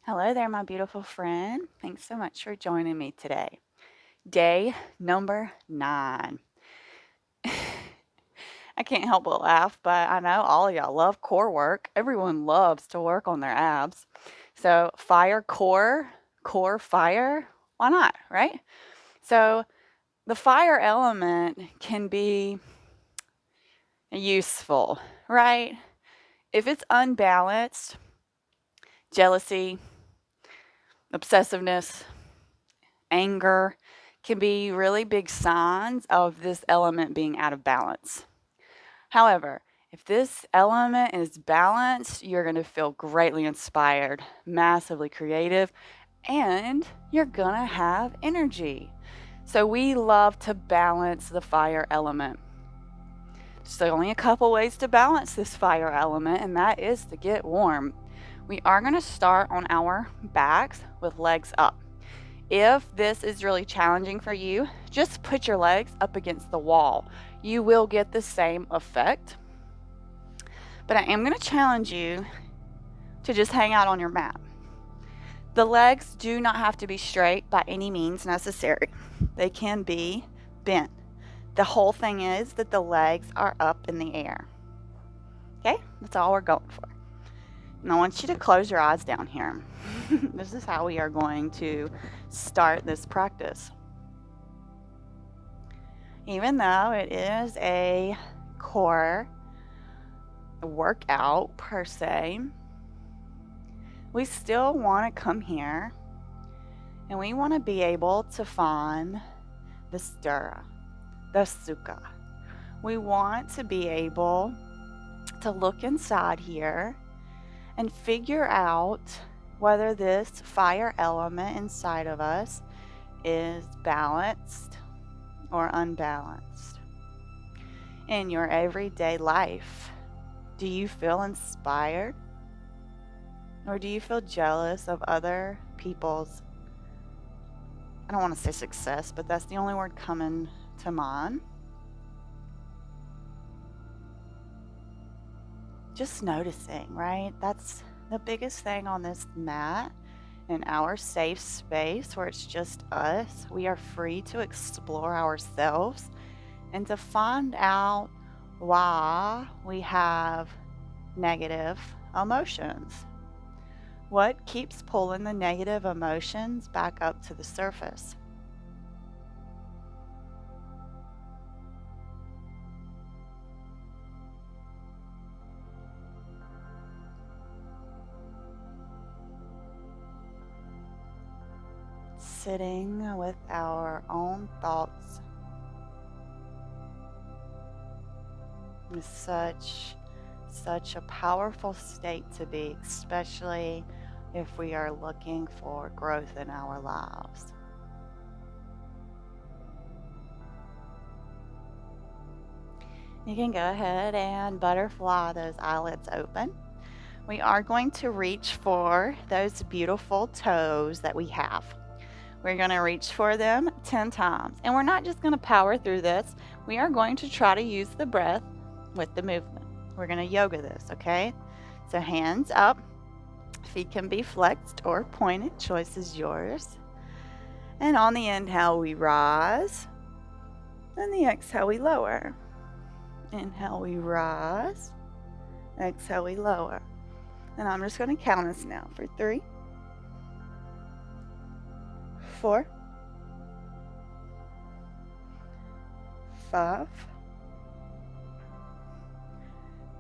Hello there, my beautiful friend. Thanks so much for joining me today. Day number 9. I can't help but laugh, but I know all of y'all love core work. Everyone loves to work on their abs. So, fire core fire, why not, right? So, the fire element can be useful, right? If it's unbalanced, jealousy, obsessiveness, anger can be really big signs of this element being out of balance. However, if this element is balanced, you're going to feel greatly inspired, massively creative, and you're going to have energy. So we love to balance the fire element. There's only a couple ways to balance this fire element, and that is to get warm. We are going to start on our backs with legs up. If this is really challenging for you, just put your legs up against the wall. You will get the same effect. But I am going to challenge you to just hang out on your mat. The legs do not have to be straight by any means necessary. They can be bent. The whole thing is that the legs are up in the air. Okay? That's all we're going for. And I want you to close your eyes down here. This is how we are going to start this practice. Even though it is a core workout per se, we still want to come here and we want to be able to find the sthira, the sukha. We want to be able to look inside here and figure out whether this fire element inside of us is balanced or unbalanced. In your everyday life, do you feel inspired? Or do you feel jealous of other people's, I don't want to say success, but that's the only word coming to mind. Just noticing, right? That's the biggest thing on this mat. In our safe space where it's just us, we are free to explore ourselves and to find out why we have negative emotions. What keeps pulling the negative emotions back up to the surface? Sitting with our own thoughts is such a powerful state to be, especially if we are looking for growth in our lives. You can go ahead and butterfly those eyelids open. We are going to reach for those beautiful toes that we have. We're going to reach for them 10 times. And we're not just going to power through this. We are going to try to use the breath with the movement. We're going to yoga this, okay? So hands up. Feet can be flexed or pointed. Choice is yours. And on the inhale, we rise. And the exhale, we lower. Inhale, we rise. Exhale, we lower. And I'm just going to count us now for 3, 4, 5,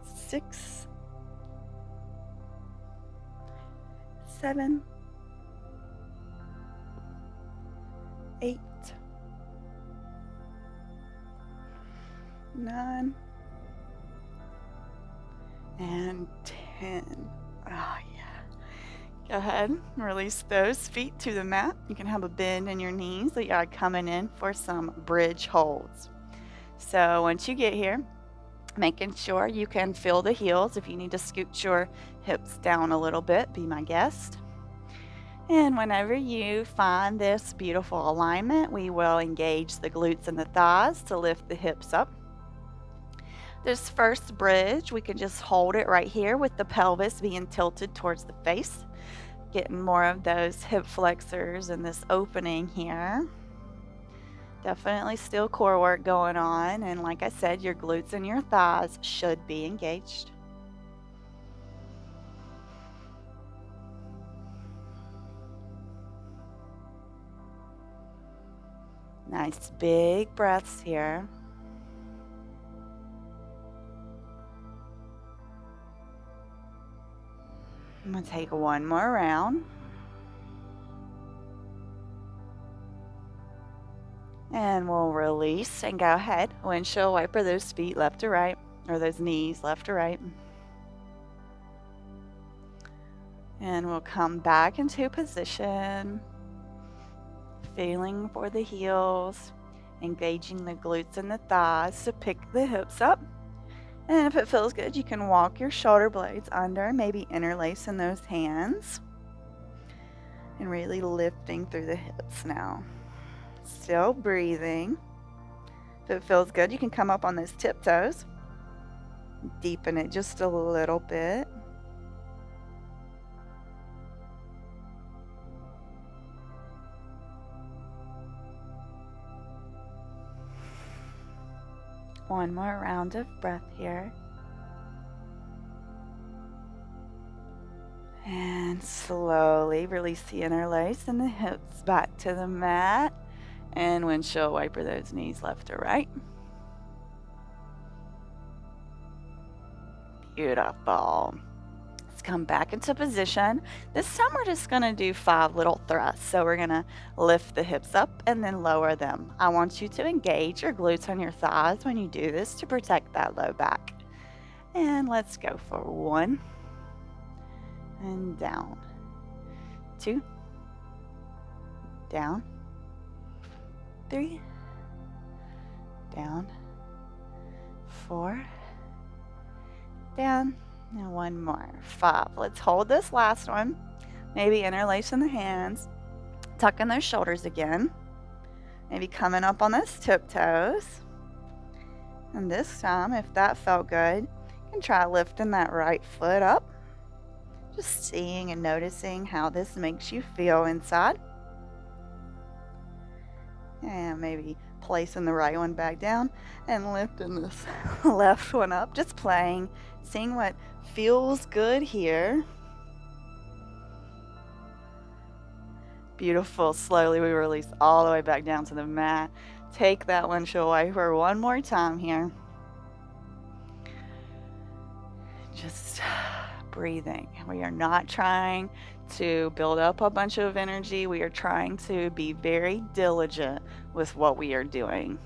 6, 7, 8, 9, and 10. Oh, yeah. Go ahead and release those feet to the mat. You can have a bend in your knees that you're coming in for some bridge holds. So once you get here, making sure you can feel the heels. If you need to scoot your hips down a little bit, be my guest. And whenever you find this beautiful alignment, we will engage the glutes and the thighs to lift the hips up. This first bridge, we can just hold it right here with the pelvis being tilted towards the face. getting more of those hip flexors and this opening here. Definitely still core work going on, and like I said, your glutes and your thighs should be engaged. Nice big breaths here. I'm going to take one more round. And we'll release and go ahead. Windshield wiper those feet left to right, or those knees left to right. And we'll come back into position, feeling for the heels, engaging the glutes and the thighs to pick the hips up. And if it feels good, you can walk your shoulder blades under, maybe interlacing those hands, and really lifting through the hips now. Still breathing. If it feels good, you can come up on those tiptoes. Deepen it just a little bit. One more round of breath here. And slowly release the interlace and the hips back to the mat. And windshield wiper those knees left to right. Beautiful. Let's come back into position. This time we're just going to do 5 little thrusts. So we're going to lift the hips up and then lower them. I want you to engage your glutes and your thighs when you do this to protect that low back. And let's go for 1. And down. 2. Down. 3. Down. 4. Down. And 1 more. 5. Let's hold this last one. Maybe interlacing the hands. Tucking those shoulders again. Maybe coming up on those tiptoes. And this time, if that felt good, you can try lifting that right foot up. Just seeing and noticing how this makes you feel inside. And maybe placing the right one back down and lifting this left one up. Just playing, seeing what feels good here. Beautiful. Slowly we release all the way back down to the mat. Take that windshield wiper one more time here. Just breathing. We are not trying to build up a bunch of energy. We are trying to be very diligent with what we are doing.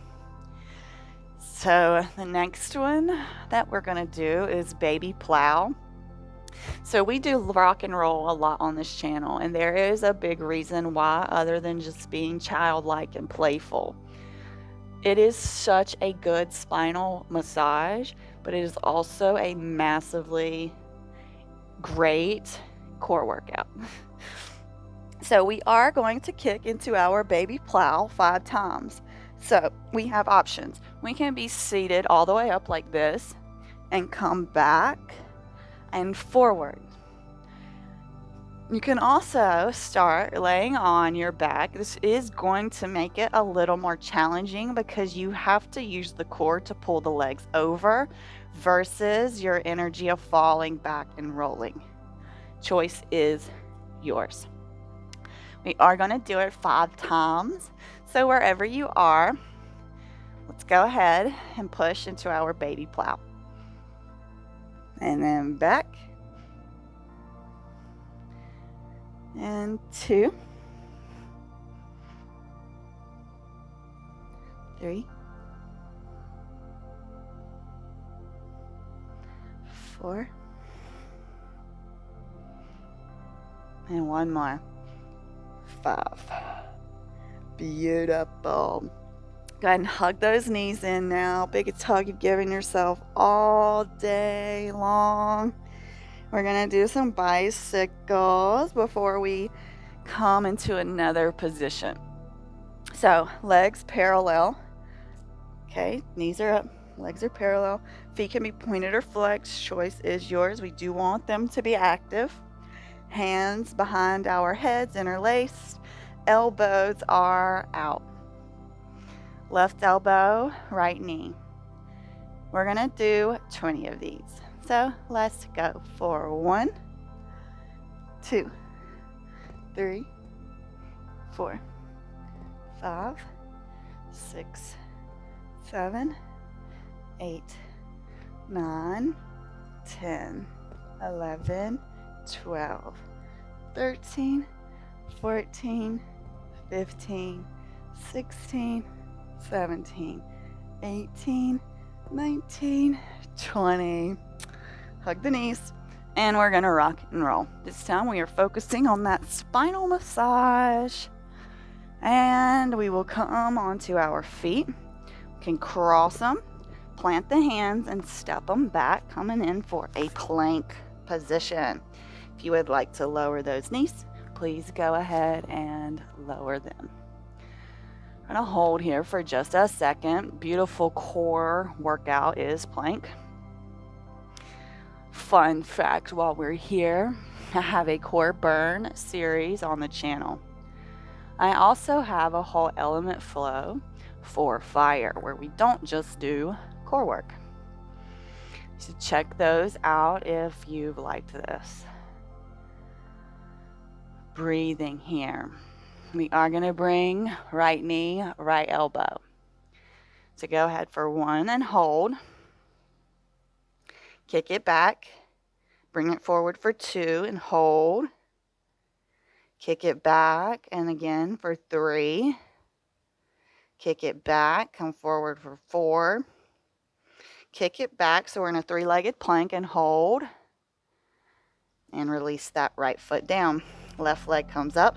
So the next one that we're going to do is baby plow. So we do rock and roll a lot on this channel, and there is a big reason why, other than just being childlike and playful. It is such a good spinal massage, but it is also a massively great core workout. So we are going to kick into our baby plow 5 times. So we have options. We can be seated all the way up like this and come back and forward. You can also start laying on your back. This is going to make it a little more challenging because you have to use the core to pull the legs over versus your energy of falling back and rolling. Choice is yours. We are going to do it 5 times. So wherever you are, let's go ahead and push into our baby plow. And then back. And 2. 3. 4. And 1 more. 5. Beautiful. Go ahead and hug those knees in now. Biggest hug you've given yourself all day long. We're going to do some bicycles before we come into another position. So legs parallel. Okay, knees are up, legs are parallel. Feet can be pointed or flexed. Choice is yours. We do want them to be active. Hands behind our heads interlaced, elbows are out. Left elbow, right knee. We're gonna do 20 of these. So let's go for 1, 2, 3, 4, 5, 6, 7, 8, 9, 10, 11, 12, 13, 14, 15, 16, 17, 18, 19, 20. Hug the knees. And we're going to rock and roll. This time we are focusing on that spinal massage. And we will come onto our feet. We can cross them, plant the hands, and step them back, coming in for a plank position. If you would like to lower those knees, please go ahead and lower them. I'm going to hold here for just a second. Beautiful core workout is plank. Fun fact while we're here, I have a core burn series on the channel. I also have a whole element flow for fire where we don't just do core work. So check those out if you've liked this. Breathing here. We are going to bring right knee, right elbow. So go ahead for 1 and hold. Kick it back. Bring it forward for 2 and hold. Kick it back and again for 3. Kick it back, come forward for 4. Kick it back, so we're in a 3-legged plank and hold. And release that right foot down. Left leg comes up.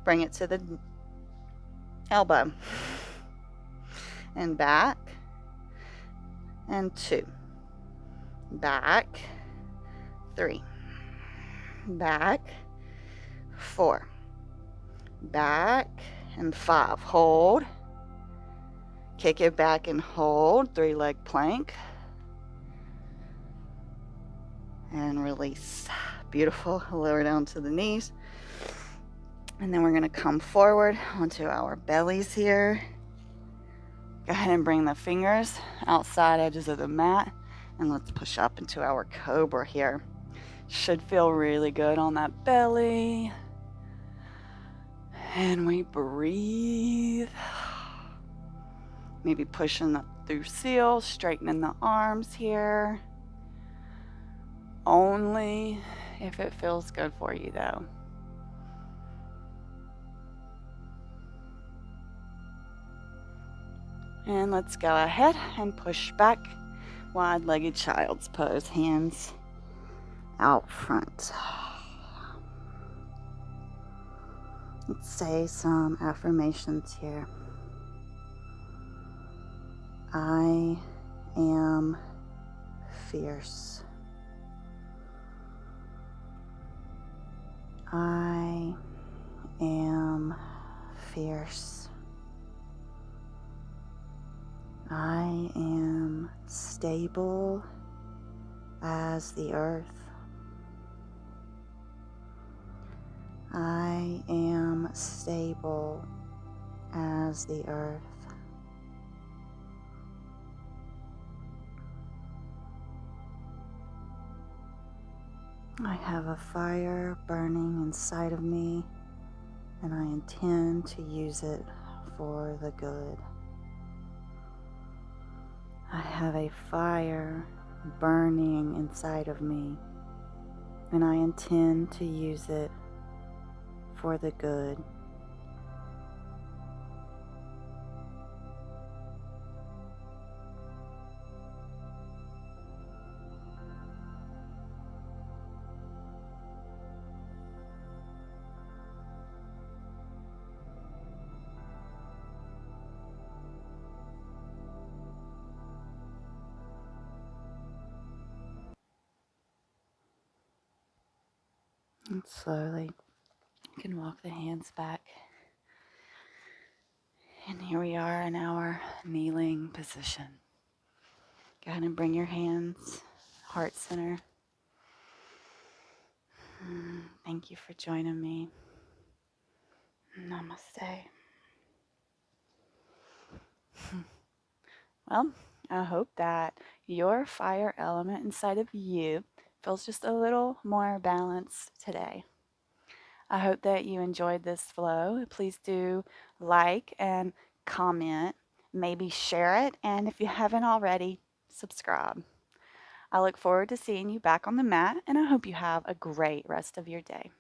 Bring it to the elbow. And back. And 2. Back. 3. Back. 4. Back. And 5. Hold. Kick it back and hold. 3-leg plank. And release. Beautiful. Lower down to the knees. And then we're going to come forward onto our bellies here. Go ahead and bring the fingers outside edges of the mat. And let's push up into our cobra here. Should feel really good on that belly. And we breathe. Maybe pushing up through seal, straightening the arms here. Only if it feels good for you though. And let's go ahead and push back. Wide-legged child's pose, hands out front. Let's say some affirmations here. I am fierce. I am fierce. I am stable as the earth. I am stable as the earth. I have a fire burning inside of me, and I intend to use it for the good. I have a fire burning inside of me, and I intend to use it for the good. And slowly, you can walk the hands back. And here we are in our kneeling position. Go ahead and bring your hands, heart center. Thank you for joining me. Namaste. Well, I hope that your fire element inside of you feels just a little more balanced today. I hope that you enjoyed this flow. Please do like and comment, maybe share it, and if you haven't already, subscribe. I look forward to seeing you back on the mat, and I hope you have a great rest of your day.